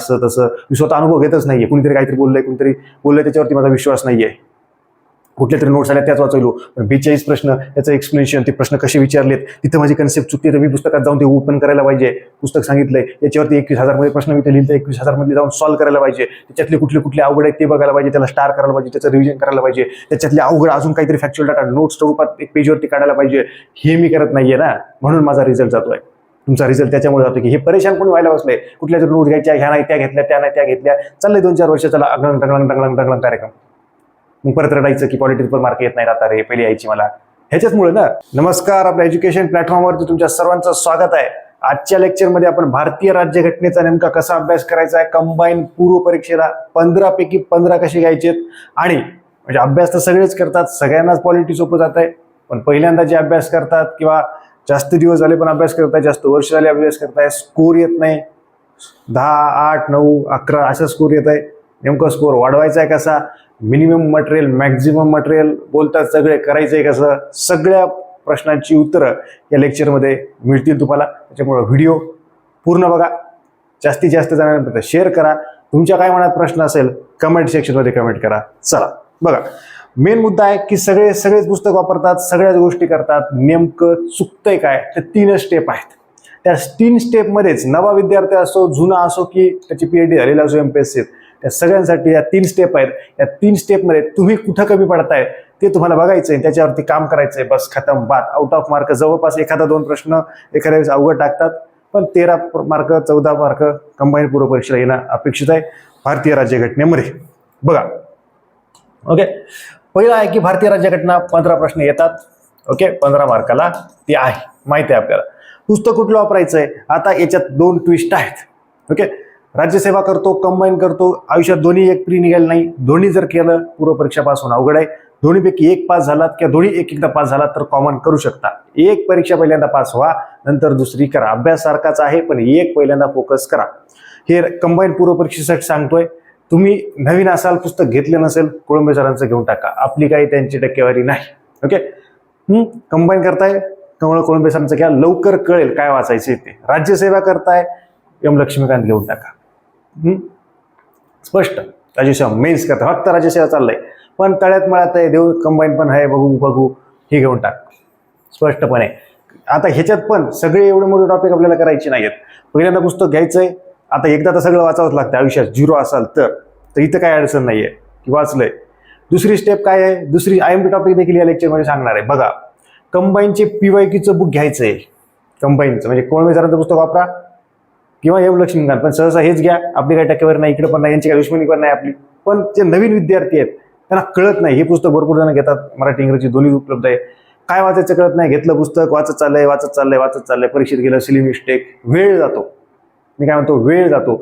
असं तसं. मी स्वतः अनुभव घेतच नाहीये. कुणीतरी काहीतरी कुणीतरी बोललंय त्याच्यावरती माझा विश्वास नाहीये. कुठल्या तरी नोट्स आल्या त्याच वाचवलो, पण 42 प्रश्न त्याचं एक्सप्लेनेशन, ते प्रश्न कसे विचारलेत, तिथं माझी कन्सेप्ट चुकते, तर मी पुस्तकात जाऊन ते ओपन करायला पाहिजे. पुस्तक सांगितलंय याच्यावरती 21,000 मध्ये प्रश्न मी ते लिहिलं, 21,000 मध्ये जाऊन सॉल्व्ह करायला पाहिजे. त्याच्यातले कुठले अवघड आहेत ते बघायला पाहिजे, त्याला स्टार करायला पाहिजे, त्याचं रिव्हिजन करायला पाहिजे. त्याच्यातले अवघड अजून काहीतरी फॅक्च्युअल डाटा नोट्स रूपात एक पेजवरती काढायला पाहिजे. हे मी करत नाहीये ना, म्हणून माझा रिझल्ट जातोय. तुमचा रिझल्ट त्याच्यामुळे जातो की हे परेशान कोणी व्हायला बसलंय. कुठल्या तरी नोट घ्यायच्या, ह्या नाही त्या घेतल्या, त्या नाही त्या घेतल्या, चाललंय 2-4 वर्ष चला डंगळंग कार्यक्रम. मग परत रडायचं की पॉलिटिकल मार्क येत नाही आता रे, पहिली यायची मला. ह्याच्याचमुळे ना. नमस्कार, आपल्या एज्युकेशन प्लॅटफॉर्मवरती तुमच्या सर्वांचं स्वागत आहे. आजच्या लेक्चरमध्ये आपण भारतीय राज्यघटनेचा नेमका कसा अभ्यास करायचा आहे, कंबाईन पूर्व परीक्षेला 15 पैकी 15 कसे घ्यायचेत. आणि म्हणजे अभ्यास तर सगळेच करतात, सगळ्यांनाच पॉलिटी सोपं जात आहे, पण पहिल्यांदा जे अभ्यास करतात किंवा जास्त दिवस झाले पण अभ्यास करताय, जास्त वर्ष झाले अभ्यास करताय, स्कोर येत नाही, 10, 8, 9, 11 असा स्कोर येत आहे. नेमका स्कोर वाढवायचा आहे कसा, मिनिमम मटेरियल मॅक्झिमम मटेरियल बोलतात सगळे, करायचंय कसं, सगळ्या प्रश्नांची उत्तरं या लेक्चरमध्ये मिळतील तुम्हाला. त्याच्यामुळे व्हिडिओ पूर्ण बघा, जास्तीत जास्त जणांपर्यंत शेअर करा. तुमच्या काय मनात प्रश्न असेल कमेंट सेक्शनमध्ये कमेंट करा. चला बघा, मेन मुद्दा आहे की सगळेच पुस्तक वापरतात, सगळ्याच गोष्टी करतात, नेमकं चुकतंय काय, तर 3 स्टेप आहेत. त्या 3 स्टेपमध्येच नवा विद्यार्थी असो, जुना असो, की त्याची PhD झालेला असो MPSC, त्या सगळ्यांसाठी या 3 स्टेप आहेत. या 3 स्टेपमध्ये तुम्ही कुठं कमी पडताय ते तुम्हाला बघायचंय, त्याच्यावरती काम करायचंय. बस खतम बात. आउट ऑफ मार्क जवळपास 1-2 प्रश्न एखाद्या वेळेस अवघड टाकतात, पण 13 मार्क 14 मार्क कंबाईन पूर्व परीक्षेला येणं अपेक्षित आहे भारतीय राज्यघटनेमध्ये. बघा, ओके, पहिला आहे की भारतीय राज्यघटना 15 प्रश्न येतात. ओके, 15 मार्काला ते आहे, माहिती आहे आपल्याला. पुस्तक कुठलं वापरायचंय, आता याच्यात 2 ट्विस्ट आहेत. ओके, राज्यसेवा करतो, कंबाईन करतो, आयुष्यात दोन्ही एक प्री निघाल नाही. दोन्ही जर केलं पूर्व परीक्षा पास होणं अवघड आहे. दोन्हीपैकी एक पास झालात किंवा दोन्ही एकदा पास झालात तर कॉमन करू शकता. एक परीक्षा पहिल्यांदा पास व्हा, नंतर दुसरी करा. अभ्यास सारखाच आहे, पण एक पहिल्यांदा फोकस करा. हे कंबाईन पूर्व परीक्षेसाठी सांगतोय. तुम्ही नवीन असाल, पुस्तक घेतले नसेल, कोळंबे सरांचं घेऊन टाका, आपली काही त्यांची टक्केवारी नाही. ओके, कंबाईन करताय, कोळंबे सरांचं घ्या, लवकर कळेल काय वाचायचे ते. राज्यसेवा करताय, एम लक्ष्मीकांत घेऊन टाका. स्पष्ट. राज्यसेवा मेन्स करता, फक्त राज्यसेवा चाललंय, पण तळ्यात मळ्यात आहे, देऊ कंबाईन पण आहे, बघू हे घेऊन टाक स्पष्टपणे. आता ह्याच्यात पण सगळे एवढे मोठे टॉपिक आपल्याला करायचे नाहीत. पहिल्यांदा पुस्तक घ्यायचंय. आता एकदा तर सगळं वाचावंच लागतं आयुष्यात, 0 असाल तर इथं काय अडचण नाहीये की वाचलंय. दुसरी स्टेप काय आहे, दुसरी IMP टॉपिक देखील या लेक्चरमध्ये सांगणार आहे. बघा, कंबाईनचे PYQचं बुक घ्यायचंय. कंबाईनचं म्हणजे कोळंबे सरांचं पुस्तक वापरा किंवा एम लक्ष्मीकांत, पण सहसा हेच घ्या. आपली काही टक्केवारी नाही, इकडे पण नाही, यांची काही दुश्मनी पण नाही आपली. पण जे नवीन विद्यार्थी आहेत त्यांना कळत नाही. हे पुस्तक भरपूर जण घेतात, मराठी इंग्रजी दोन्ही उपलब्ध आहे. काय वाचायचं कळत नाही, घेतलं पुस्तक, वाचत चाललंय, परीक्षेत गेलं, सिली मिस्टेक, वेळ जातो. मी काय म्हणतो, वेळ जातो.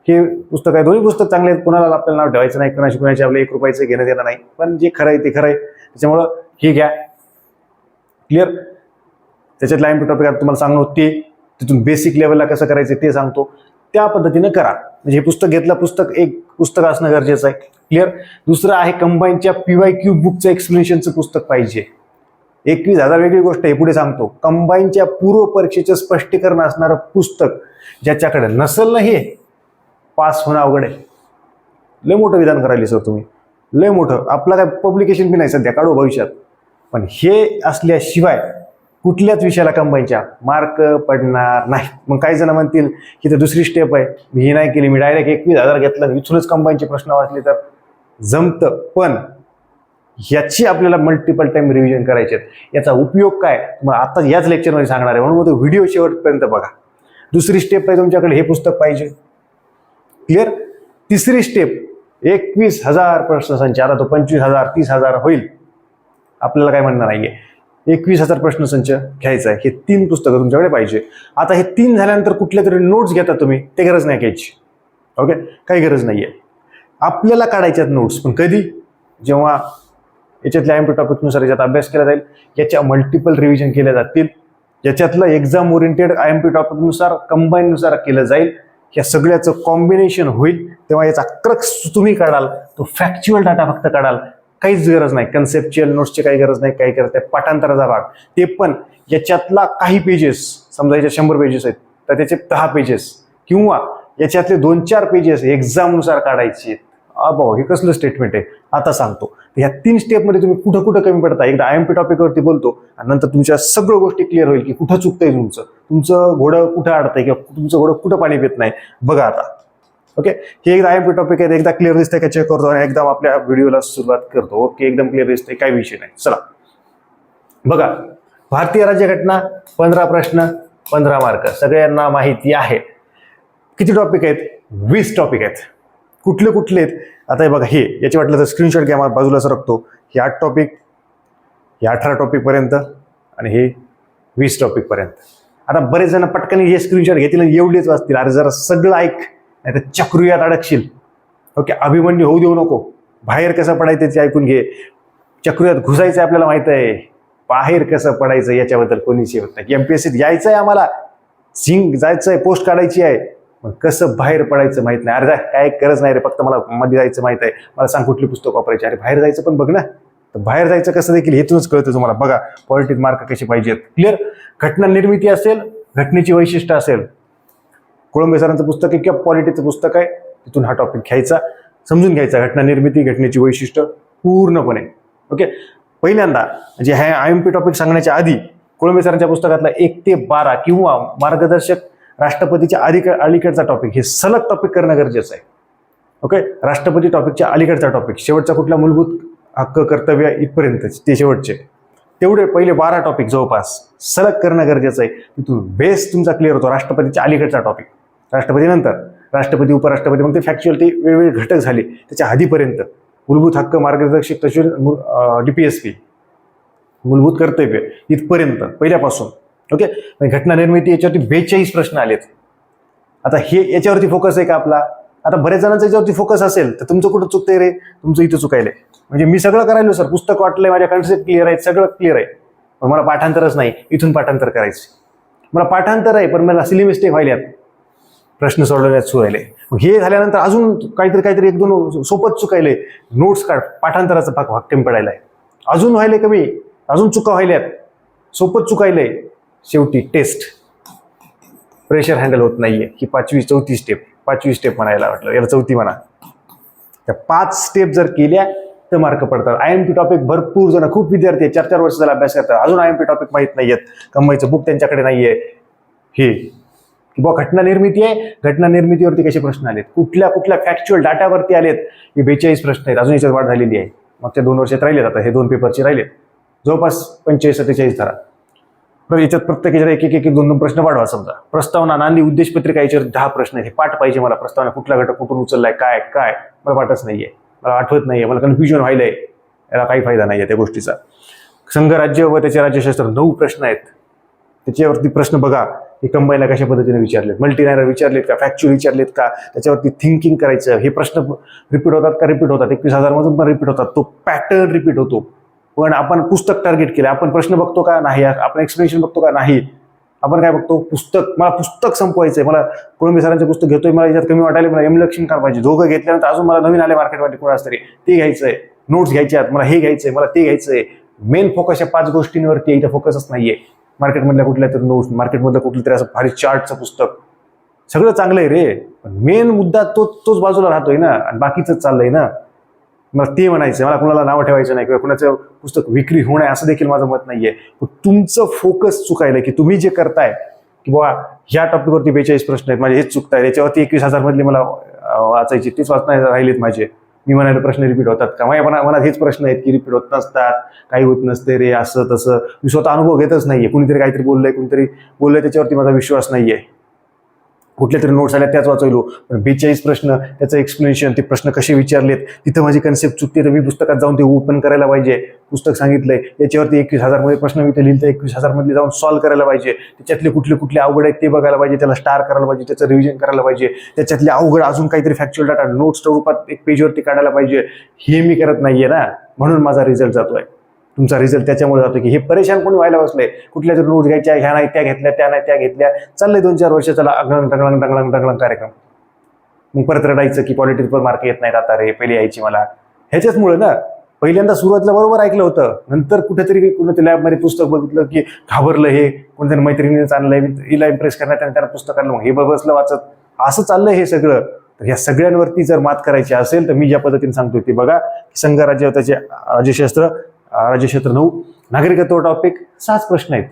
हे पुस्तक आहे, दोन्ही पुस्तक चांगले आहेत, कुणाला आपल्याला नाव ठेवायचं नाही, कुणाची आपल्या 1 रुपयाचं घेणं देणं नाही, पण जे खरं आहे ते खरं आहे. त्याच्यामुळं हे घ्या. क्लिअर. त्याच्यातला IMP टॉपिक तुम्हाला सांगतो, ते तिथून बेसिक लेवलला कसं करायचं ते सांगतो, त्या पद्धतीनं करा. म्हणजे हे पुस्तक घेतलं, एक पुस्तक असणं गरजेचं आहे. क्लिअर. दुसरं आहे कंबाईनच्या PYQ बुकचं एक्सप्लेनेशनचं पुस्तक पाहिजे. 21,000 वेगळी गोष्ट आहे, पुढे सांगतो. कंबाईनच्या पूर्व परीक्षेचं स्पष्टीकरण असणारं पुस्तक ज्याच्याकडे नसेल ना, हे पास होणं अवघड आहे. लय मोठं विधान करायला सर तुम्ही, लय मोठं. आपलं काय पब्लिकेशन बी नाही सध्या, काढू भविष्यात. पण हे असल्याशिवाय कुठल्याच विषयाला कंबाईनच्या मार्क पडणार नाही. मग काही जण म्हणतील की ते दुसरी स्टेप आहे, मी ही नाही केली, मी डायरेक्ट 21,000 घेतलं, इथूनच कंबाईनचे प्रश्न वाचले तर जमतं. पण याची आपल्याला मल्टिपल टाइम रिव्हिजन करायचे आहेत. याचा उपयोग काय मग आता याच लेक्चरमध्ये सांगणार आहे, म्हणून तो व्हिडिओ शेवटपर्यंत बघा. दुसरी स्टेप आहे, तुमच्याकडे हे पुस्तक पाहिजे. क्लिअर. तिसरी स्टेप 21,000 प्रश्नसंच. आता तो 25,000 30,000 होईल, आपल्याला काय म्हणणं नाहीये. 21,000 प्रश्नसंच घ्यायचा आहे. हे 3 पुस्तकं तुमच्याकडे पाहिजे. आता हे 3 झाल्यानंतर कुठल्या तरी नोट्स घेता तुम्ही, ते गरज नाही घ्यायची. ओके, काही गरज नाहीये. आपल्याला काढायच्यात नोट्स, पण कधी, जेव्हा याच्यातल्या IMP टॉपिकनुसार याच्यात अभ्यास केला जाईल, याच्या मल्टिपल रिव्हिजन केल्या जातील, याच्यातलं एक्झाम ओरिएंटेड IMP टॉपिकनुसार कंबाईननुसार केलं जाईल. या सगळ्याचं कॉम्बिनेशन होईल, तेव्हा याचा क्रक्स तुम्ही काढाल, तो फॅक्च्युअल डाटा फक्त काढाल. काहीच गरज नाही, कन्सेप्च्युअल नोट्सची काही गरज नाही. काही करत आहे पाठांतराचा भाग, ते पण याच्यातला काही पेजेस, समजा याच्यात 100 पेजेस आहेत तर त्याचे 10 पेजेस, किंवा याच्यातले 2-4 पेजेस एक्झामनुसार काढायचे. बाबा हे कसलं स्टेटमेंट आहे आता सांगतो. ह्या 3 स्टेपमध्ये तुम्ही कुठं कुठं कमी पडता. एकदा IMP टॉपिकवरती बोलतो आणि नंतर तुमच्या सगळ्या गोष्टी क्लिअर होईल की कुठं चुकतंय तुमचं घोडं कुठं अडतंय किंवा तुमचं घोडं कुठं पाणी पित नाही बघा आता. ओके, हे एकदा IMP टॉपिक आहे, एकदा क्लिअर दिसतंय का चेक करतो आणि एकदम आपल्या व्हिडिओला सुरुवात करतो. ओके, एकदम क्लिअर दिसतंय, काही विषय नाही. चला बघा, भारतीय राज्यघटना 15 प्रश्न 15 मार्क सगळ्यांना माहिती आहे. किती टॉपिक आहेत? 20 टॉपिक आहेत. कुठले कुठले आहेत आता हे बघा. हे याची वाटलं तर स्क्रीनशॉट घ्या, मला बाजूला सरकतो. हे 8 टॉपिक, हे 18 टॉपिक पर्यंत आणि हे 20 टॉपिक पर्यंत. आता बरेच जण पटकन हे स्क्रीनशॉट घेतील आणि एवढेच वाचतील. अरे जरा सगळं ऐक, नाही तर चक्रुयात अडकशील. ओके, अभिमन्यू होऊ देऊ नको. बाहेर कसं पडायचं ते ऐकून घे. चक्रुयात घुसायचं आपल्याला माहित आहे, बाहेर कसं पडायचं याच्याबद्दल कोणीच होत नाही. MPSCत यायचंय आम्हाला, जायचंय, पोस्ट काढायची आहे, पण कसं बाहेर पडायचं माहित नाही. अरे काय गरज नाही रे, फक्त मला मध्ये जायचं माहित आहे, मला सांग कुठली पुस्तक वापरायची. अरे बाहेर जायचं पण बघ ना. तर बाहेर जायचं कसं देखील हेतूनच कळतं तुम्हाला. बघा, पॉलिटिक्स मार्क कसे पाहिजेत क्लिअर. घटना निर्मिती असेल, घटनेची वैशिष्ट्य असेल, कोळंबे सरांचं पुस्तक आहे किंवा पॉलिटिक्सचं पुस्तक आहे, तिथून हा टॉपिक घ्यायचा, समजून घ्यायचा. घटना निर्मिती, घटनेची वैशिष्ट्य पूर्णपणे. ओके, पहिल्यांदा म्हणजे हे IMP टॉपिक सांगण्याच्या आधी कोळंबे सरांच्या पुस्तकातला 1 ते 12 किंवा मार्गदर्शक राष्ट्रपतीच्या अलीकडचा टॉपिक हे सलग टॉपिक करणं गरजेचं आहे. ओके, राष्ट्रपती टॉपिकच्या अलीकडचा टॉपिक, शेवटचा कुठला मूलभूत हक्क कर्तव्य इथपर्यंत ते शेवटचे तेवढे पहिले 12 टॉपिक जवळपास सलग करणं गरजेचं आहे. तिथून बेस तुमचा क्लिअर होतो. राष्ट्रपतीच्या अलीकडचा टॉपिक, राष्ट्रपती नंतर राष्ट्रपती, उपराष्ट्रपती, मग ते फॅक्च्युअल ते वेगवेगळे घटक झाले. त्याच्या आधीपर्यंत मूलभूत हक्क, मार्गदर्शक तत्त्वे, DPSP, मूलभूत कर्तव्य इथपर्यंत पहिल्यापासून. ओके, घटना निर्मिती याच्यावरती 42 प्रश्न आलेत. आता हे याच्यावरती फोकस आहे का आपला? आता बऱ्याच जणांचा याच्यावरती फोकस असेल तर तुमचं कुठं चुकतंय रे, तुमचं इथं चुकायलंय. म्हणजे मी सगळं करायलो सर, पुस्तक वाटलंय, माझ्या कन्सेप्ट क्लिअर आहे, सगळं क्लिअर आहे, पण मला पाठांतरच नाही. इथून पाठांतर करायचं. मला पाठांतर आहे पण मला सिली मिस्टेक व्हायल्यात, प्रश्न सोडवण्यात सुरायले. मग हे झाल्यानंतर अजून काहीतरी 1-2 सोपच चुकायले. नोट्स काढ, पाठांतराचा भाग कमी पडायला आहे, अजून व्हायले कमी, अजून चुका व्हायल्यात, सोपच चुकायलंय. शेवटी टेस्ट, प्रेशर हँडल होत नाहीये. ही 4थी स्टेप, 5वी स्टेप म्हणायला वाटलं, याला 4थी म्हणा. त्या 5 स्टेप जर केल्या तर मार्क पडतात. IMP टॉपिक भरपूर जण, खूप विद्यार्थी 4-4 वर्ष झाला अभ्यास करतात, अजून IMP टॉपिक माहित नाहीयेत. कमाईचं बुक त्यांच्याकडे नाहीये. हे किंवा घटना निर्मिती आहे, घटना निर्मितीवरती कसे प्रश्न आलेत, कुठल्या कुठल्या फॅक्च्युअल डाटावरती आलेत, हे 42 प्रश्न आहेत. अजून याच्यात वाढ झालेली आहे. मग ते 2 वर्षात राहिलेत. आता हे 2 पेपरचे राहिलेत, जवळपास 45-47 धरा. याच्यात प्रत्येक याच्यात 1-2 प्रश्न वाढवा. समजा प्रस्तावना, नांदी, उद्देशपत्रिका, याच्यावर 10 प्रश्न आहेत. हे पाठ पाहिजे मला. प्रस्तावना कुठला घटक कुठून उचललाय, काय काय मला पाठच नाहीये, मला आठवत नाहीये, मला कन्फ्युजन व्हायलंय, याला काही फायदा नाहीये त्या गोष्टीचा. संघ राज्य व त्याचे राज्यशास्त्र 9 प्रश्न आहेत. त्याच्यावरती प्रश्न बघा, हे कंबाईनला कशा पद्धतीने विचारलेत, मल्टीलायनर विचारलेत का, फॅक्च्युअल विचारलेत का, त्याच्यावरती थिंकिंग करायचं. हे प्रश्न रिपीट होतात का? रिपीट होतात. 21,000 मधून पण रिपीट होतात. तो पॅटर्न रिपीट होतो. पण आपण पुस्तक टार्गेट केलं, आपण प्रश्न बघतो का? नाही. आपण एक्सप्लेनेशन बघतो का? नाही. आपण काय बघतो? पुस्तक. मला पुस्तक संपवायचंय, मला कोळंबे सरांचे पुस्तक घेतोय, मला याच्यात कमी वाटायला, मला लक्ष्मी कार पाहिजे. दोघं घेतल्यानंतर अजून मला नवीन आले मार्केटमध्ये कोणाच तरी, ते घ्यायचंय, नोट्स घ्यायच्यात, मला हे घ्यायचंय, मला ते घ्यायचंय. मेन फोकस या 5 गोष्टींवरती आहे. इथं फोकसच नाहीये. मार्केटमधल्या कुठल्या तरी नोट्स, मार्केटमधलं कुठलं तरी असं भारी चार्टचं पुस्तक, सगळं चांगलं आहे रे, पण मेन मुद्दा तोच बाजूला राहतोय ना, आणि बाकीच चाललंय ना. मला ते म्हणायचं, मला कुणाला नावं ठेवायचं नाही किंवा कुणाचं पुस्तक विक्री होणं असं देखील माझं मत नाहीये. तुमचं फोकस चुकायलंय की तुम्ही जे करताय की बाबा ह्या टॉपिकवरती 42 प्रश्न आहेत माझे, हेच चुकताय. याच्यावरती 21,000 मधले मला वाचायचे, तेच वाचणार राहिलेत माझे. मी म्हणाले प्रश्न रिपीट होतात का? माझ्या मनात हेच प्रश्न आहेत की रिपीट होत नसतात, काही होत नसते रे, असं तसं. मी स्वतः अनुभव घेतच नाहीये. कुणीतरी काहीतरी बोललंय त्याच्यावरती माझा विश्वास नाहीये. कुठल्या तरी नोट्स आल्या त्याच वाचवलो, पण 42 प्रश्न, त्याचं एक्सप्लेनेशन, ते प्रश्न कसे विचारलेत, तिथं माझी कन्सेप्ट चुकते, तर मी पुस्तकात जाऊन ते ओपन करायला पाहिजे. पुस्तक सांगितलंय याच्यावरती 21,000 मध्ये प्रश्न मी ते लिहिलं, 21,000 मधले जाऊन सॉल्व्ह करायला पाहिजे. त्याच्यातले कुठले अवघड आहेत ते बघायला पाहिजे, त्याला स्टार करायला पाहिजे, त्याचं रिव्हिजन करायला पाहिजे. त्याच्यातले अवघड अजून काहीतरी फॅक्च्युअल डाटा नोट्स स्वरूपात 1 पेजवरती काढायला पाहिजे. हे मी करत नाहीये ना, म्हणून माझा रिझल्ट जातोय. तुमचा रिझल्ट त्याच्यामुळे जातो की हे परेशान कोणी व्हायला बसलंय. कुठल्या तरी नोट्स घ्यायच्या, ह्या नाही त्या घेतल्या, त्या नाही त्या घेतल्या, चाललंय 2-4 वर्ष चला टंगळंग कार्यक्रम. मग परत रडायचं की पॉलिटिक्सवर मार्क येत नाहीत आता रे, पहिले यायची मला. ह्याच्याचमुळे ना, पहिल्यांदा सुरुवातीला बरोबर ऐकलं होतं, नंतर कुठेतरी कुठल्या लॅबमध्ये पुस्तक बघितलं की घाबरलं. हे कोणत्या मैत्रिणीनेच आणलंय, हिला इम्प्रेस करण्यात आणि त्याला पुस्तक आणलं, मग हे बसलं वाचत. असं चाललंय हे सगळं. तर ह्या सगळ्यांवरती जर मात करायची असेल तर मी ज्या पद्धतीने सांगतोय ते बघा. संघ राज्य त्याचे राज्यक्षेत्र 9, नागरिकत्व टॉपिक 6 प्रश्न आहेत.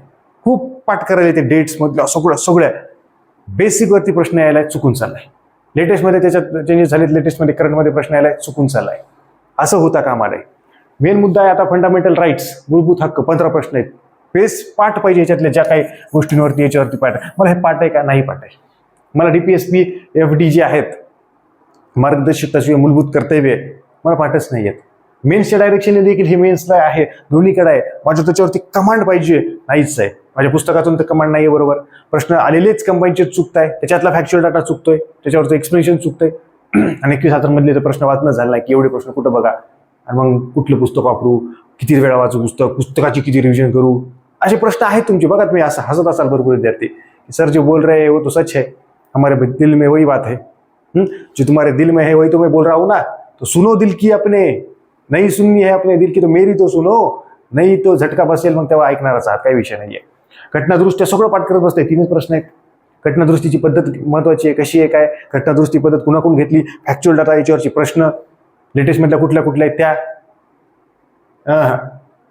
खूप पाठ करायला ते डेट्स मधल्या सगळ्या बेसिक वरती प्रश्न यायला चुकून चाललाय. लेटेस्टमध्ये त्याच्यात चेंजेस झालेत, लेटेस्टमध्ये करंटमध्ये प्रश्न यायला चुकून चाललाय. असं होता कामा नये. मेन मुद्दा आहे आता फंडामेंटल राईट्स, मूलभूत हक्क 15 प्रश्न आहेत. बेस पाठ पाहिजे याच्यातल्या ज्या काही गोष्टींवरती याच्यावरती पाठ. मला हे पाठ आहे का? नाही पाठ आहे. मला DPSP FD जे आहेत मार्गदर्शक तत्त्वे मूलभूत कर्तव्य मला पाठच नाही आहेत. मेन्सच्या डायरेक्शनने देखील हे मेन्सला आहे, दोन्हीकडे आहे. माझ्या त्याच्यावरती कमांड पाहिजे, नाहीच आहे. माझ्या पुस्तकातून तर कमांड नाही आहे. बरोबर, प्रश्न आलेलेच कंबाईनचे चुकताय, त्याच्यातला फॅक्च्युअल डाटा चुकतोय, त्याच्यावरचं एक्सप्लेनेशन चुकतंय. आणि 21,000 मधले तर प्रश्न वाचणं झालं नाही की एवढे प्रश्न कुठं बघा, आणि मग कुठलं पुस्तक वापरू, किती वेळा वाचू पुस्तकाची किती रिव्हिजन करू, असे प्रश्न आहेत तुमचे. बघा तुम्ही असं हसत असाल भरपूर विद्यार्थी, सर जो बोल रहे हैं वो तो सच है, हमारे दिल में वही बात है, जो तुम्हारे दिल में है वही तो मैं बोल रहा हूँ ना, तो सुनो दिल की अपने, नहीं सुननी है अपने दिल की तो मेरी तो सुनो, नाही तो झटका बसेल मग तेव्हा ऐकणारच आहात, काही विषय नाहीये. घटनादृष्ट्या सगळं पाठ करत बसतंय. 3च प्रश्न आहेत. घटनादृष्टीची पद्धत महत्वाची आहे, कशी आहे काय, घटनादृष्टी पद्धत कुणाकडून घेतली, फॅक्च्युअल डाटा याच्यावरची प्रश्न, लेटेस्ट मधल्या कुठल्या आहेत त्या.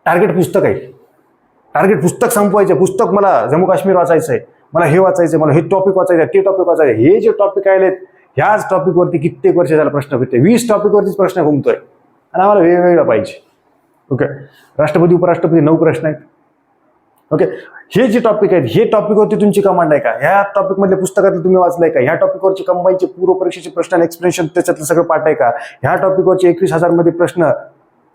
टार्गेट पुस्तक आहे, टार्गेट पुस्तक संपवायचं. पुस्तक मला जम्मू काश्मीर वाचायचं आहे, मला हे वाचायचं, मला हे टॉपिक वाचायचं आहे, ते टॉपिक वाचायचं आहे. हे जे टॉपिक आलेत ह्याच टॉपिकवरती कित्येक वर्ष झाला प्रश्न फिरते. 20 टॉपिकवरतीच प्रश्न घुमतोय आणि आम्हाला वेगवेगळं पाहिजे. ओके, राष्ट्रपती उपराष्ट्रपती 9 प्रश्न आहेत. ओके, हे जे टॉपिक आहेत हे टॉपिकवरती तुमची कमांड आहे का, ह्या टॉपिक मधल्या पुस्तकातलं तुम्ही वाचलंय का, ह्या टॉपिकवरचे कंबाईनचे पूर्व परीक्षेचे प्रश्न एक्सप्लेनेशन त्याच्यातलं सगळं पाठ आहे का, ह्या टॉपिकवरचे 21,000 मध्ये प्रश्न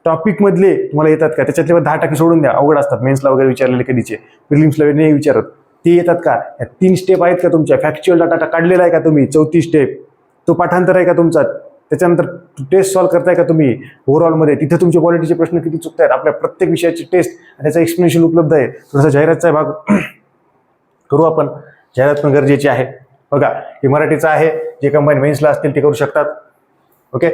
टॉपिक मधले तुम्हाला येतात का, त्याच्यातले 10% सोडून द्या, अवघड असतात, मेन्सला वगैरे विचारलेले कधीचे, प्रिलिम्सला नाही विचारत, ते येतात का. या 3 स्टेप आहेत का तुमच्या, फॅक्च्युअल डाटा काढलेला आहे का तुम्ही, 4थी स्टेप तो पाठांतर आहे का तुमचा, त्याच्यानंतर टेस्ट सॉल्व्ह करताय का तुम्ही ओव्हरऑलमध्ये, तिथे तुमचे क्वालिटीचे प्रश्न किती चुकतायत, आपल्या प्रत्येक विषयाची टेस्ट आणि त्याचा एक्सप्लेनेशन उपलब्ध आहे. थोडासा जाहिरातचा भाग करू आपण, जाहिरात पण गरजेची आहे. बघा, हे मराठीचं आहे, जे कंबाईन मेन्सला असतील ते करू शकतात. ओके,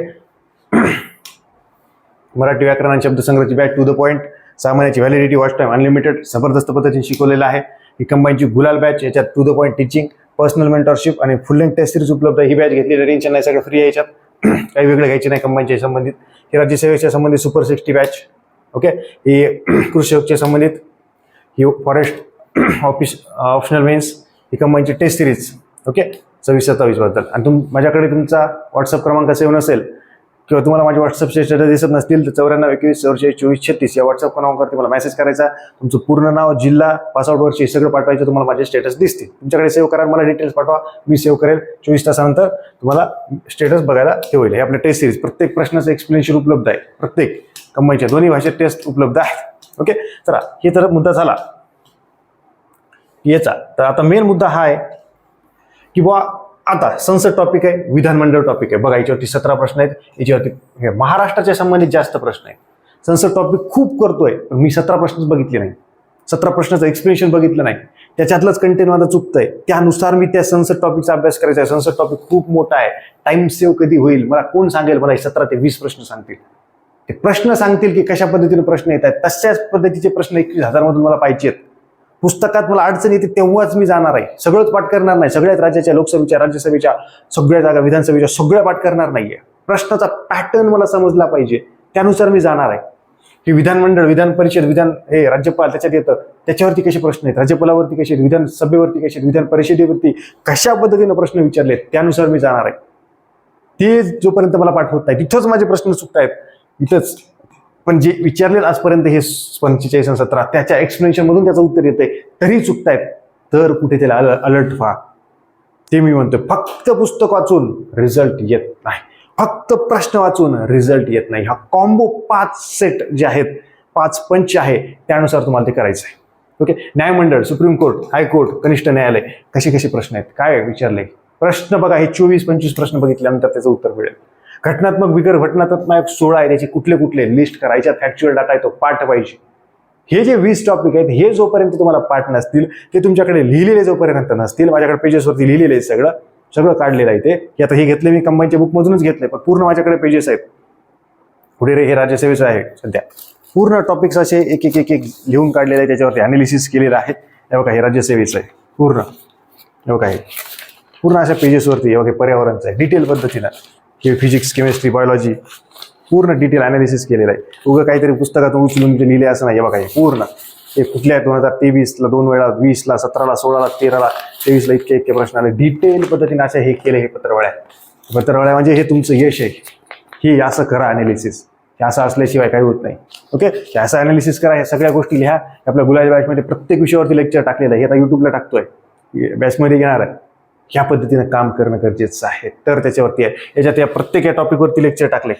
मराठी व्याकरण आणि शब्दसंग्रहाची बॅच टू द पॉईंट, 6 महिन्याची व्हॅलिडिटी, वॉच टाइम अनलिमिटेड, जबरदस्त पद्धतीने शिकवलेलं आहे. ही कंबाईनची गुलाल बॅच, याच्यात to the point teaching, personal mentorship आणि फुल लेंथ टेस्ट सिरीज उपलब्ध आहे. ही बॅच घेतली टेन्शन नाही, सगळं फ्री आहे. याच्यात काही वेगळं घ्यायची नाही कंबाईनच्या संबंधित. ही राज्यसेवेच्या संबंधित सुपर 60 बॅच. ओके, ही कृषी सेवेच्या संबंधित, ही फॉरेस्ट ऑप्शनल मेन्स, ही कंबाईनची टेस्ट सिरीज. ओके, 26-27 बद्दल. आणि माझ्याकडे तुमचा व्हॉट्सअप क्रमांक सेव्ह नसेल किंवा तुम्हाला माझे व्हॉट्सअपचे स्टेटस दिसत नसतील तर 94 21 44 24 36 या व्हॉट्सअप क्रमांकावरती मला मेसेज करायचा. तुमचं पूर्ण नाव, जिल्हा, पासआउट वर्ष हे सगळं पाठवायचं, तुम्हाला माझे स्टेटस दिसतील. तुमच्याकडे सेव्ह करा, मला डिटेल्स पाठवा, मी सेव्ह करेल. 24 तासानंतर तुम्हाला स्टेटस बघायला ते होईल. हे आपलं टेस्ट सिरीज, प्रत्येक प्रश्नाचं एक्सप्लेनेशन उपलब्ध आहे, प्रत्येक कंबाईनच्या दोन्ही भाषेत टेस्ट उपलब्ध आहेत. ओके, चला, हे तर मुद्दा झाला याचा. तर आता मेन मुद्दा हा आहे की बुवा आता संसद टॉपिक आहे, विधानमंडळ टॉपिक आहे. बघा, याच्यावरती 17 प्रश्न आहेत. याच्यावरती महाराष्ट्राच्या संबंधित जास्त प्रश्न आहेत. संसद टॉपिक खूप करतोय, पण मी 17 प्रश्नच बघितले नाही, 17 प्रश्नाचं एक्सप्लेनेशन बघितलं नाही, त्याच्यातलंच कंटेंट माझं चुकतंय. त्यानुसार मी त्या संसद टॉपिकचा अभ्यास करायचा आहे. संसद टॉपिक खूप मोठा आहे, टाइम सेव्ह कधी होईल मला कोण सांगेल. मला 17 ते 20 प्रश्न सांगतील, ते प्रश्न सांगतील की कशा पद्धतीने प्रश्न येत आहेत. तशाच पद्धतीचे प्रश्न 21,000 मधून मला पाहिजेत. पुस्तकात मला अडचण येते तेव्हाच मी जाणार आहे, सगळंच पाठ करणार नाही. सगळ्याच राज्याच्या, लोकसभेच्या, राज्यसभेच्या, सगळ्या जागा, विधानसभेच्या सगळ्या पाठ करणार नाहीये. प्रश्नाचा पॅटर्न मला समजला पाहिजे, त्यानुसार मी जाणार आहे. की विधानमंडळ, विधान परिषद, विधान हे राज्यपाल त्याच्यात येतं, त्याच्यावरती कसे प्रश्न आहेत, राज्यपालावरती कसे आहेत, विधानसभेवरती कसे आहेत, विधान परिषदेवरती कशा पद्धतीने प्रश्न विचारलेत, त्यानुसार मी जाणार आहे. ते जोपर्यंत मला पाठवत नाही तिथंच माझे प्रश्न चुकतायत, इथंच. पण जे विचारले आजपर्यंत हे 45 आणि 17 त्याच्या एक्सप्लेनेशन मधून त्याचं उत्तर येतंय तरी चुकतायत, तर कुठे त्याला अलर्ट व्हा. ते मी म्हणतोय, फक्त पुस्तक वाचून रिझल्ट येत नाही, फक्त प्रश्न वाचून रिझल्ट येत नाही. हा कॉम्बो 5 सेट जे आहेत, 5 पंच आहे, त्यानुसार तुम्हाला ते करायचं आहे. ओके, न्यायमंडळ, सुप्रीम कोर्ट, हायकोर्ट, कनिष्ठ न्यायालय, कसे प्रश्न आहेत, काय विचारले प्रश्न बघा. हे 24-25 प्रश्न बघितल्यानंतर त्याचं उत्तर मिळेल. घटनात्मक, बिगर घटनात्मक 16 आहे, त्याचे कुठले लिस्ट करायच्या, फॅक्च्युअल डाटा आहे तो पाठ पाहिजे. हे जे 20 टॉपिक आहेत हे जोपर्यंत तुम्हाला पाठ नसतील, ते तुमच्याकडे लिहिलेले जोपर्यंत नसतील, माझ्याकडे पेजेसवरती लिहिलेले आहे, सगळं काढलेलं आहे ते. की आता हे घेतले मी कंबाईनच्या बुकमधूनच घेतले, पण पूर्ण माझ्याकडे पेजेस आहेत. पुढे हे राज्यसेवेचं आहे सध्या, पूर्ण टॉपिक्स असे एक लिहून काढलेले आहे, त्याच्यावरती अनालिसिस केलेलं आहे. हे बघा, हे राज्यसेवेचं आहे पूर्ण. हे बघा, पूर्ण अशा पेजेसवरती हे पर्यावरणचं आहे डिटेल पद्धतीनं, हे फिजिक्स, केमिस्ट्री, बायोलॉजी पूर्ण डिटेल अनालिसिस केलेलं आहे. उगं काहीतरी पुस्तकातून उचलून लिहिले असं नाही. बघा हे पूर्ण हे कुठल्या 2023ला 2 वेळा, 20ला, 17ला, 16ला, 13ला, 23ला इतके प्रश्न आले डिटेल पद्धतीने. अशा हे केले हे पत्रवळ्या म्हणजे हे तुमचं यश आहे. हे असं करा अनालिसिस, हे असं असल्याशिवाय काही होत नाही. ओके, हे असं अनालिसिस करा, ह्या सगळ्या गोष्टी लिहा. आपल्या गुलाबी बॅचमध्ये प्रत्येक विषयावरती लेक्चर टाकलेलं आहे, हे आता युट्यूबला टाकतोय, बॅचमध्ये घेणार आहे. ह्या पद्धतीनं काम करणं गरजेचं आहे. तर त्याच्यावरती आहे, याच्यात या प्रत्येक या टॉपिकवरती लेक्चर टाकले,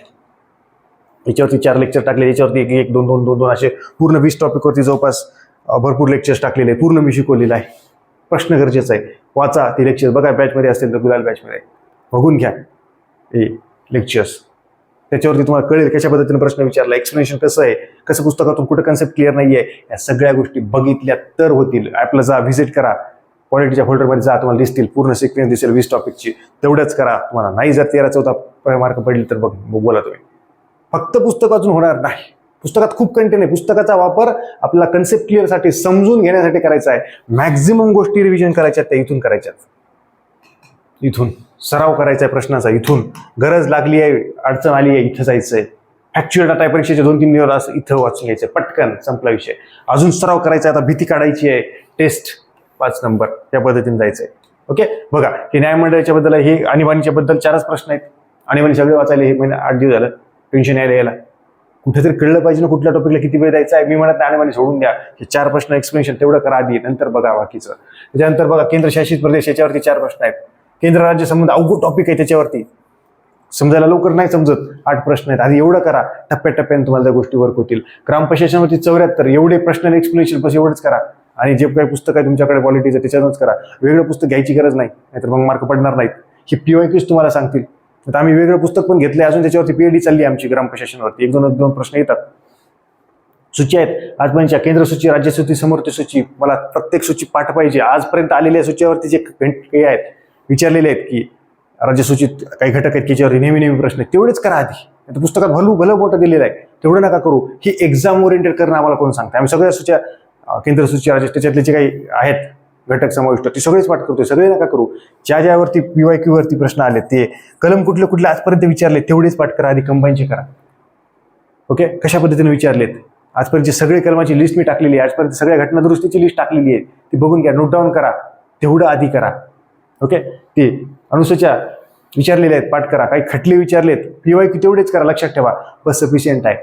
याच्यावरती 4 लेक्चर टाकले, याच्यावरती 1, 2, 2, 2, 2 असे पूर्ण 20 टॉपिकवरती जवळपास भरपूर लेक्चर्स टाकलेले आहे. पूर्ण मी शिकवलेलं आहे. प्रश्न गरजेचा आहे, वाचा ते लेक्चर. बघा बॅचमध्ये असतील तर गुलाल बॅचमध्ये बघून घ्या हे लेक्चर्स. त्याच्यावरती तुम्हाला कळेल कशा पद्धतीने प्रश्न विचारला, एक्सप्लेनेशन कसं आहे, कसं पुस्तकातून कुठं कन्सेप्ट क्लिअर नाही आहे, या सगळ्या गोष्टी बघितल्या तर होतील. ॲपला जा, व्हिजिट करा, क्वालिटीच्या फोल्डरमध्ये जा, तुम्हाला दिसतील पूर्ण सिक्वेन्स दिसेल 20 टॉपिकची. तेवढंच करा. तुम्हाला नाही जर 13-14 मार्क पडले तर बोला तुम्ही. फक्त पुस्तकातून होणार नाही. पुस्तकात खूप कंटेंट आहे. पुस्तकाचा वापर आपल्याला कन्सेप्ट क्लिअरसाठी, समजून घेण्यासाठी करायचा आहे. मॅक्झिमम गोष्टी रिव्हिजन करायच्या त्या इथून करायच्यात. इथून सराव करायचा आहे प्रश्नाचा, इथून गरज लागली आहे, अडचण आली आहे, इथं जायचं आहे. ॲक्च्युअल डाटा परीक्षेचे 2-3 दिवस इथं वाचून घ्यायचं, पटकन संपला विषय. अजून सराव करायचा आहे, आता भीती काढायची आहे, टेस्ट 5 नंबर, त्या पद्धतीने जायचं आहे. ओके, बघा हे न्यायमंडळाच्या बद्दल, हे आणीबाणीच्या बद्दल 4च प्रश्न आहेत. आणीबाणी सगळे वाचायला हे महिना 8 दिवस झालं, टेन्शन यायला कुठेतरी कळलं पाहिजे ना कुठल्या टॉपिकला किती वेळ द्यायचा आहे. मी म्हणत आणीबाणी सोडून द्या, हे 4 प्रश्न एक्सप्लेनेशन तेवढं करा आधी, नंतर बघा बाकीचं. त्याच्यानंतर बघा केंद्रशासित प्रदेश, याच्यावरती 4 प्रश्न आहेत. केंद्र राज्य संबंध अवघड टॉपिक आहे, त्याच्यावरती समजायला लवकर नाही समजत, 8 प्रश्न आहेत. आधी एवढं करा, टप्प्याटप्प्याने तुम्हाला त्या गोष्टी वर्क होतील. ग्रामपंचायतीवरती 74, एवढे प्रश्न एक्सप्लेनेशन बस एवढंच करा. आणि जे काही पुस्तक आहे तुमच्याकडे क्वालिटीचं त्याच्यातूनच करा. वेगळं पुस्तक घ्यायची गरज नाही, नाहीतर मग मार्क पडणार नाहीत. ही PYQs तुम्हाला सांगतील. आता आम्ही वेगळं पुस्तक पण घेतलंय, अजून त्याच्यावरती PhD चालली आहे आमची ग्रामपंचायतीवरती. 1-2 प्रश्न येतात. सूची आहेत आजपर्यंतच्या, केंद्र सूची, राज्य सूची, समवर्ती सूची. मला प्रत्येक सूची पाठ पाहिजे. आजपर्यंत आलेल्या सूच्यावरती जे काही आहेत विचारलेले आहेत की राज्य सूचीत काही घटक आहेत त्याच्यावरती नेहमी प्रश्न आहेत, तेवढेच करा आधी. पुस्तकात भलं मोठं दिलेलं आहे, तेवढं नका करू. ही एक्झाम ओरिएंटेड करणं आम्हाला कोण सांगतं. आम्ही सगळ्या सूच्या, केंद्र सूची, राज्य, त्याच्यातले जे काही आहेत घटक समाविष्ट, ते सगळेच पाठ करतोय. सगळे नका करू. ज्यावरती PYQ वरती प्रश्न आले, ते कलम कुठले आजपर्यंत विचारले तेवढेच पाठ करा आधी, कंबाईनचे करा. ओके, कशा पद्धतीने विचारलेत आजपर्यंत सगळे कलमाची लिस्ट मी टाकलेली आहे. आजपर्यंत सगळ्या घटना दुरुस्तीची लिस्ट टाकलेली आहे, ती बघून घ्या, नोट डाऊन करा, तेवढं आधी करा. ओके, ते अनुसूच्या विचारलेले आहेत, पाठ करा. काही खटले विचारलेत, PYQ तेवढेच करा, लक्षात ठेवा, बस सफिशियंट आहे.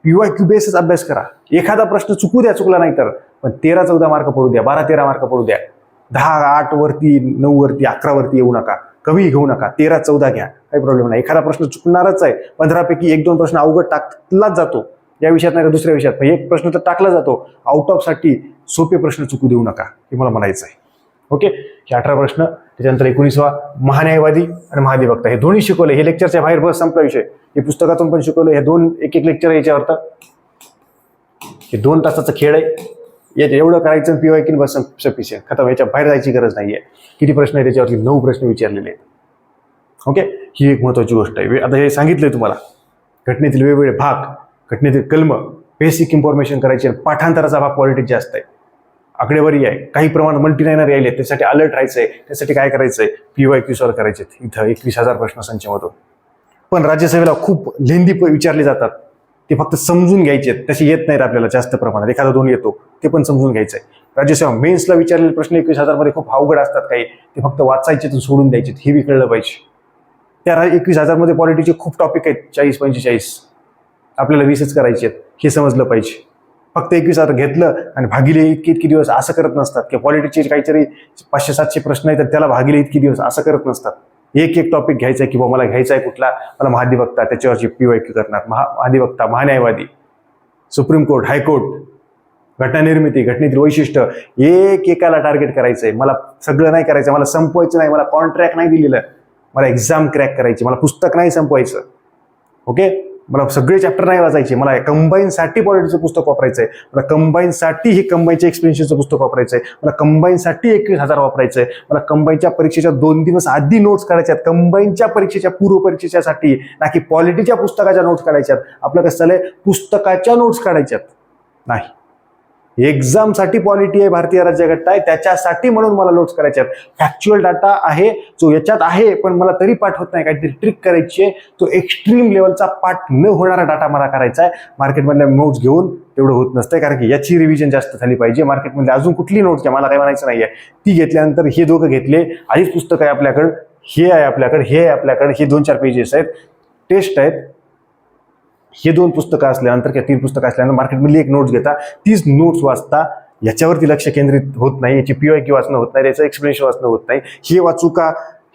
PYQ बेसच अभ्यास करा. एखादा प्रश्न चुकला नाही तर, पण 13-14 मार्क पडू द्या, 12-13 मार्क पडू द्या. 10-8 वरती, 9 वरती, 11 वरती येऊ नका, कमी घेऊ नका, 13-14 घ्या, काही प्रॉब्लेम नाही. एखादा प्रश्न चुकणारच आहे, 15 पैकी 1-2 प्रश्न अवघड टाकलाच जातो, या विषयात नाही तर दुसऱ्या विषयात, पण एक प्रश्न तर टाकला जातो. आउट ऑफ साठी सोपे प्रश्न चुकू देऊ नका, हे मला म्हणायचं आहे. ओके, हे 18 प्रश्न. त्याच्यानंतर 19वा महान्यायवादी आणि महाधिवक्ता, हे दोन्ही शिकवले. हे लेक्चरच्या बाहेर बस संपला विषय. हे पुस्तकातून पण शिकवलं. हे 2 एक लेक्चर आहे याच्यावर. हे 2 तासाचा खेळ आहे. यात एवढं करायचं, PYQ बस सफिशियंट, खतम. याच्या बाहेर जायची गरज नाहीये. किती प्रश्न आहे त्याच्यावरती? 9 प्रश्न विचारलेले आहेत. ओके, ही एक महत्वाची गोष्ट आहे. आता हे सांगितलंय तुम्हाला, घटनेतील वेगवेगळे भाग, घटनेतील कलम, बेसिक इन्फॉर्मेशन करायची. पाठांतराचा भाग क्वालिटी जास्त आहे, आकडेवारी आहे, काही प्रमाणात मल्टीलायनर यायले, त्यासाठी अलर्ट राहायचंय. त्यासाठी काय करायचंय? PYQ सॉल्व करायचे. इथं 21,000 प्रश्न संचमधून. पण राज्यसभेला खूप लेंदी विचारले जातात, ते फक्त समजून घ्यायचे. तसे येत नाहीत आपल्याला जास्त प्रमाणात, 1-2 येतो, ते पण समजून घ्यायचंय. राज्यसेवा मेन्सला विचारलेले प्रश्न 21,000 मध्ये खूप अवघड असतात काही, ते फक्त वाचायचे तर सोडून द्यायचे, हे बी कळलं पाहिजे. त्या 21,000 मध्ये पॉलिटीचे खूप टॉपिक आहेत, 40-45, आपल्याला 20च करायचे आहेत, हे समजलं पाहिजे. फक्त 21,000 घेतलं आणि भागिले इतके दिवस असं करत नसतात, की पॉलिटिक्सचे काहीतरी 500-700 प्रश्न आहेत तर त्याला भागिले इतके दिवस असं करत नसतात. एक टॉपिक घ्यायचा आहे, किंवा मला घ्यायचा आहे कुठला, मला महाधिवक्ता, त्याच्यावरची PYQ करणार. महाधिवक्ता, महान्यायवादी, सुप्रीम कोर्ट, हायकोर्ट, घटना निर्मिती, घटनेतील वैशिष्ट्य, एकाला टार्गेट करायचंय. मला सगळं नाही करायचं, मला संपवायचं नाही, मला कॉन्ट्रॅक्ट नाही दिलेलं, मला एक्झाम क्रॅक करायची, मला पुस्तक नाही संपवायचं. ओके, मला सगळे चॅप्टर नाही वाचायचे, मला कंबाईनसाठी पॉलिटिक्सचं पुस्तक वापरायचंय, मला कंबाईनसाठी हे कंबाईनच्या एक्सप्लेनेशनचं पुस्तक वापरायचंय, मला कंबाईनसाठी 21,000 वापरायचंय, मला कंबाईनच्या परीक्षेच्या 2 दिवस आधी नोट्स काढायच्यात, कंबाईनच्या परीक्षेच्या पूर्व परीक्षेच्यासाठी, ना की पॉलिटीच्या पुस्तकाच्या नोट्स काढायच्यात. आपलं कसं चाललंय, पुस्तकाच्या नोट्स काढायच्यात नाही. एक्झामसाठी पॉलिटी आहे, भारतीय राज्यघटना आहे, त्याच्यासाठी म्हणून मला नोट्स करायच्या आहेत. फॅक्च्युअल डाटा आहे जो याच्यात आहे, पण मला तरी पाठ होत नाही, काहीतरी ट्रिक करायची आहे. तो एक्स्ट्रीम लेवलचा पाठ न होणारा डाटा मला करायचा आहे. मार्केटमधल्या नोट्स घेऊन तेवढं होत नसतंय, कारण की याची रिव्हिजन जास्त झाली पाहिजे. मार्केटमध्ये अजून कुठली नोट्स घ्या, मला काही म्हणायचं नाहीये. ती घेतल्यानंतर हे दोघं घेतले, आधीच पुस्तक आहे आपल्याकडं, हे आहे आपल्याकडे, हे आहे आपल्याकडे, हे 2-4 पेजेस आहेत, टेस्ट आहेत. हे 2 पुस्तकं असल्यानंतर किंवा 3 पुस्तकं असल्यानंतर मार्केटमधली एक नोट्स घेता, तीच नोट्स वाचता. याच्यावरती लक्ष केंद्रित होत नाही, याची PYQ वाचणं होत नाही, याचं एक्सप्लेनेशन वाचणं होत नाही. हे वाचू का,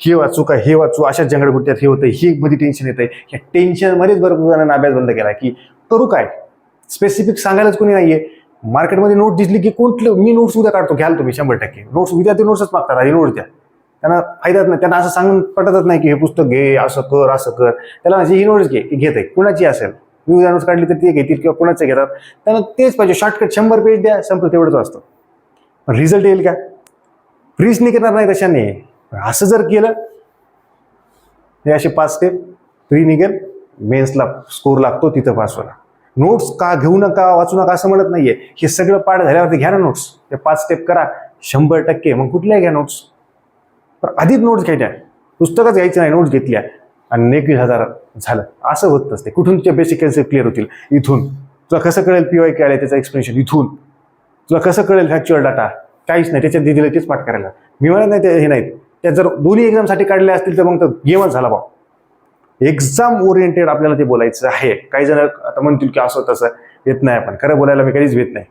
हे वाचू का, हे वाचू, अशाच जंगडगुट्ट्यात हे होतं, हे मध्ये टेन्शन येतंय. या टेन्शनमध्येच भरपूर जणांना अभ्यास बंद केला. की करू काय, स्पेसिफिक सांगायलाच कोणी नाहीये. मार्केटमध्ये नोट दिसली की कुठलं, मी नोट्स उद्या काढतो, घ्याल तुम्ही 100%. नोट्स उद्या ते नोट्सच मागतात, आधी नोट्स द्या. त्यांना फायदाच नाही, त्यांना असं सांगून पटतच नाही की हे पुस्तक घे, असं कर, असं कर. त्याला म्हणजे ही नोट्स घे, की घेते कुणाची असेल, मी उद्या नोट्स काढली तर ते घेतील किंवा कोणाचे घेतात. त्यांना तेच पाहिजे, शॉर्टकट 100 पेज द्या, संपलं, तेवढंच वाचतं. पण रिझल्ट येईल का, फ्रीज निघणार नाही तशाने. असं जर केलं, हे असे 5 स्टेप फ्री निघेल, मेन्सला स्कोर लागतो, तिथं पास होणार. नोट्स का घेऊ नका, वाचू नका असं म्हणत नाहीये. हे सगळं पाठ झाल्यावरती घ्या ना नोट्स, ते 5 स्टेप करा 100%. मग कुठल्याही घ्या नोट्स, पण आधीच नोट्स घ्यायच्या, पुस्तकच घ्यायचं नाही, नोट्स घेतल्या आणि 21,000 झालं, असं होत नसते. कुठून तुझ्या बेसिक कन्सेप्ट क्लिअर होतील, इथून. तुला कसं कळेल PYQ आले त्याचं एक्सप्लेनेशन, इथून. तुला कसं कळेल फॅक्च्युअल डाटा, काहीच नाही, त्याच्यात दिलं तेच पाठ करायला. मी म्हणत नाही ते हे नाहीत, त्या जर दोन्ही एक्झामसाठी काढले असतील तर मग तर गेमच झाला भाऊ. एक्झाम ओरिएंटेड आपल्याला ते बोलायचं आहे. काही जण आता म्हणतील की असं तसं येत नाही, आपण खरं बोलायला मी कधीच येत नाही.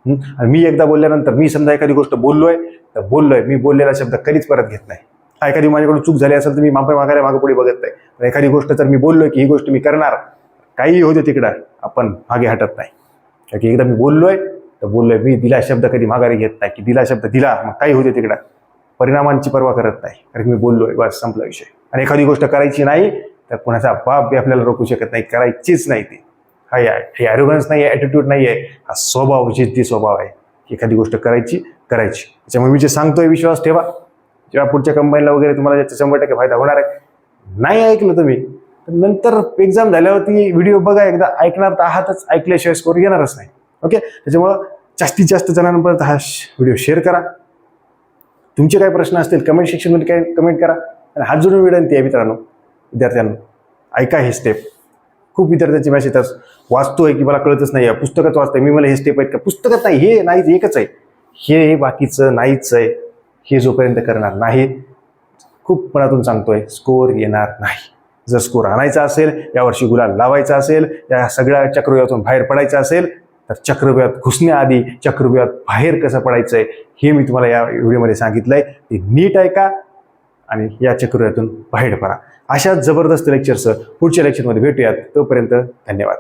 आणि मी एकदा बोलल्यानंतर, मी समजा एखादी गोष्ट बोललोय तर बोललोय, मी बोललेला शब्द कधीच परत घेत नाही. एखादी माझ्याकडून चूक झाली असेल तर मी माफी मागायला मागे पुढे बघत नाही. पण एखादी गोष्ट तर मी बोललोय की ही गोष्ट मी करणार, काही होते तिकडं, आपण मागे हटत नाही. कारण की एकदा मी बोललोय तर बोललोय, मी दिला शब्द कधी माघारी घेत नाही, की दिला शब्द दिला, मग काही होते तिकडं, परिणामांची पर्वा करत नाही, कारण की मी बोललोय, बस संपला विषय. आणि एखादी गोष्ट करायची नाही तर कोणाचा बाप बी आपल्याला रोखू शकत नाही, करायचीच नाही ती. हे ॲरोगन्स नाही आहे, ॲटिट्यूड नाही आहे, हा स्वभाव, जिद्दी स्वभाव आहे. एखादी गोष्ट करायची. त्याच्यामुळे मी जे सांगतोय विश्वास ठेवा. जेव्हा पुढच्या कंबाईनला वगैरे तुम्हाला त्याचा 100% फायदा होणार आहे. नाही ऐकलं तुम्ही तर नंतर एक्झाम झाल्यावरती व्हिडिओ बघा एकदा, ऐकणार तर आहातच, ऐकल्याशिवाय स्कोर येणारच नाही. ओके, त्याच्यामुळं जास्तीत जास्त जणांपर्यंत हा व्हिडिओ शेअर करा. तुमचे काही प्रश्न असतील कमेंट सेक्शनमध्ये काय कमेंट करा. आणि हात जोडून विनंती आहे मित्रांनो, विद्यार्थ्यांना ऐका हे स्टेप. खूप विद्यार्थ्यांचे मेसेज वाचतोय की मला कळतच नाही, पुस्तकच वाचतोय मी, मला हे स्टेप आहेत का, पुस्तकच नाही, हे नाही, एकच आहे, हे बाकीचं नाहीच आहे. हे जोपर्यंत करणार नाही, खूप मनातून सांगतोय, स्कोर येणार नाही. जर स्कोर आणायचा असेल, यावर्षी गुलाल लावायचा असेल, या सगळ्या चक्रव्यूहातून बाहेर पडायचं असेल, तर चक्रव्यूहात घुसण्याआधी चक्रव्यूहात बाहेर कसं पडायचंय हे मी तुम्हाला या व्हिडिओमध्ये सांगितलंय. ते नीट ऐका आणि या चक्रव्यूहातून बाहेर पडा. अशाच जबरदस्त लेक्चर्स पुढच्या लेक्चरमध्ये भेटूयात. तोपर्यंत धन्यवाद.